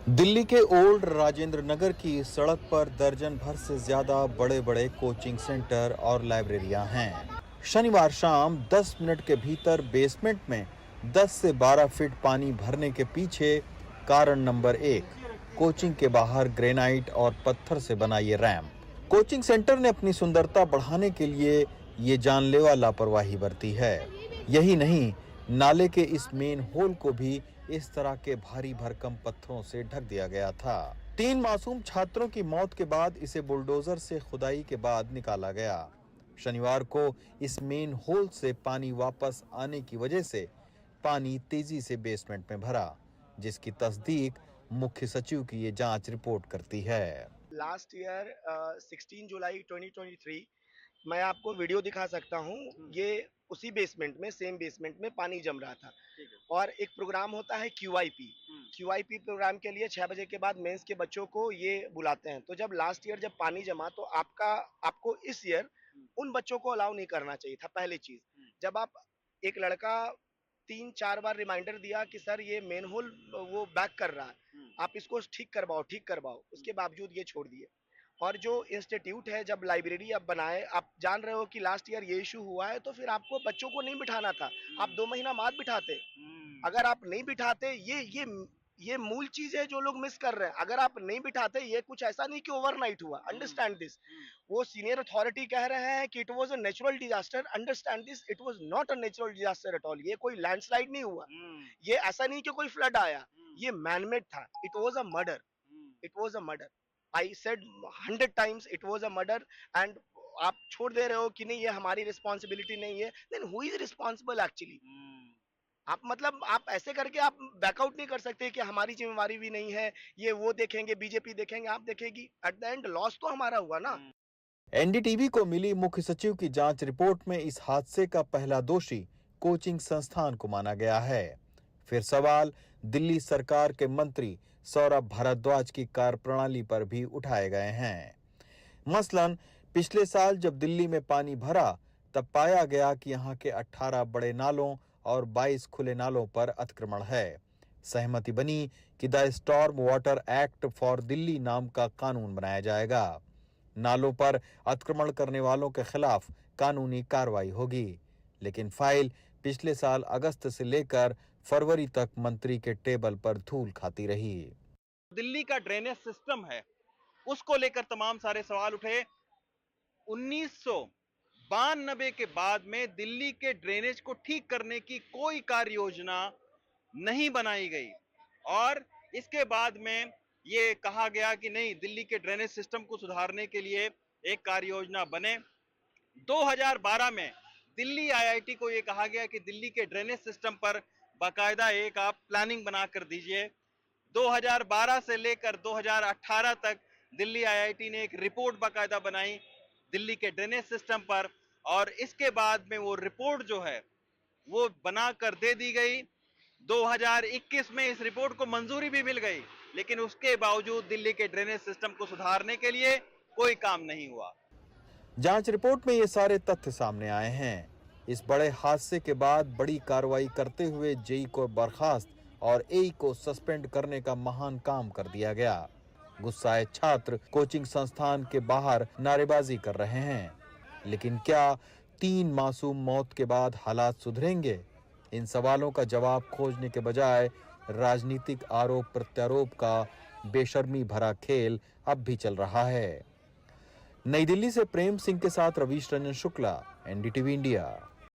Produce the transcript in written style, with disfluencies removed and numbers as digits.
दिल्ली के ओल्ड राजेंद्र नगर की सड़क पर दर्जन भर से ज्यादा बड़े बड़े कोचिंग सेंटर और लाइब्रेरियां हैं। शनिवार शाम 10 मिनट के भीतर बेसमेंट में 10 से 12 फीट पानी भरने के पीछे कारण नंबर 1 कोचिंग के बाहर ग्रेनाइट और पत्थर से बना ये रैंप। कोचिंग सेंटर ने अपनी सुंदरता बढ़ाने के लिए ये जानलेवा लापरवाही बरती है। यही नहीं, नाले के इस मेन होल को भी इस तरह के भारी भरकम पत्थरों से ढक दिया गया था। 3 मासूम छात्रों की मौत के बाद इसे बुलडोजर से खुदाई के बाद निकाला गया। शनिवार को इस मेन होल से पानी वापस आने की वजह से पानी तेजी से बेसमेंट में भरा, जिसकी तस्दीक मुख्य सचिव की ये जांच रिपोर्ट करती है। लास्ट ईयर 16 जुलाई 2023 मैं आपको वीडियो दिखा सकता हूँ। ये उसी बेसमेंट में, सेम बेसमेंट में पानी जम रहा था। और एक प्रोग्राम होता है क्यूआईपी प्रोग्राम के लिए 6 बजे के बाद मेंस के बच्चों को ये बुलाते हैं। तो जब लास्ट ईयर जब पानी जमा तो आपको इस ईयर उन बच्चों को अलाउ नहीं करना चाहिए था। पहली चीज, जब आप एक लड़का 3-4 बार रिमाइंडर दिया कि सर ये मेन होल वो बैक कर रहा है, आप इसको ठीक करवाओ, उसके बावजूद ये छोड़ दिए। और जो इंस्टीट्यूट है, जब लाइब्रेरी आप बनाए, आप जान रहे हो कि लास्ट ईयर ये इशू हुआ है, तो फिर आपको बच्चों को नहीं बिठाना था। आप 2 महीना बाद बिठाते। अगर आप नहीं बिठाते, ये मूल चीज है जो लोग मिस कर रहे हैं। अगर आप नहीं बिठाते, ये कुछ ऐसा नहीं कि ओवरनाइट हुआ। Understand this. वो सीनियर अथॉरिटी कह रहे हैं कि it was a natural disaster. Understand this, it was not a natural disaster at all. ये कोई लैंडस्लाइड नहीं हुआ। ये ऐसा नहीं कि कोई फ्लड आया। ये मैनमेड था। It was a murder. It was a murder. I said 100 times it was a murder. And आप छोड़ दे रहे हो कि नहीं ये हमारी रिस्पॉन्सिबिलिटी नहीं है। Then who is responsible actually? आप ऐसे करके आप बैकआउट नहीं कर सकते कि हमारी जिम्मेवारी भी नहीं है, ये वो देखेंगे, बीजेपी देखेंगे, आप देखेगी। एट द एंड लॉस तो हमारा हुआ ना। एनडीटीवी को मिली मुख्य सचिव की जांच रिपोर्ट में इस हादसे का पहला दोषी कोचिंग संस्थान को माना गया है। फिर सवाल दिल्ली सरकार के मंत्री सौरभ भारद्वाज की कार्यप्रणाली पर भी उठाए गए हैं। मसलन पिछले साल जब दिल्ली में पानी भरा, तब पाया गया कि यहां के 18 बड़े नालों और 22 खुले नालों पर अतिक्रमण है। सहमति बनी कि the storm water act for Delhi नाम का कानून बनाया जाएगा। नालों पर अतिक्रमण करने वालों के खिलाफ कानूनी कार्रवाई होगी। लेकिन फाइल पिछले साल अगस्त से लेकर फरवरी तक मंत्री के टेबल पर धूल खाती रही। दिल्ली का ड्रेनेज सिस्टम है, उसको लेकर तमाम सारे सवाल उठे। 1992 के बाद में दिल्ली के ड्रेनेज को ठीक करने की कोई कार्य योजना नहीं बनाई गई। और इसके बाद में ये कहा गया कि नहीं, दिल्ली के ड्रेनेज सिस्टम को सुधारने के लिए एक कार्य योजना बने। 2012 में दिल्ली आईआईटी को ये कहा गया कि दिल्ली के ड्रेनेज सिस्टम पर बाकायदा एक आप प्लानिंग बना कर दीजिए। 2012 से लेकर 2018 तक दिल्ली आईआईटी ने एक रिपोर्ट बाकायदा बनाई दिल्ली के ड्रेनेज सिस्टम पर, और इसके बाद में वो रिपोर्ट जो है वो बनाकर दे दी गई। 2021 में इस रिपोर्ट को मंजूरी भी मिल गई, लेकिन उसके बावजूद दिल्ली के ड्रेनेज सिस्टम को सुधारने के लिए कोई काम नहीं हुआ। जांच रिपोर्ट में ये सारे तथ्य सामने आए हैं। इस बड़े हादसे के बाद बड़ी कार्रवाई करते हुए जेई को बर्खास्त और एई को सस्पेंड करने का महान काम कर दिया गया। गुस्साए छात्र कोचिंग संस्थान के बाहर नारेबाजी कर रहे हैं। लेकिन क्या 3 मासूम मौत के बाद हालात सुधरेंगे? इन सवालों का जवाब खोजने के बजाय राजनीतिक आरोप प्रत्यारोप का बेशर्मी भरा खेल अब भी चल रहा है। नई दिल्ली से प्रेम सिंह के साथ रवीश रंजन शुक्ला, एनडीटीवी इंडिया।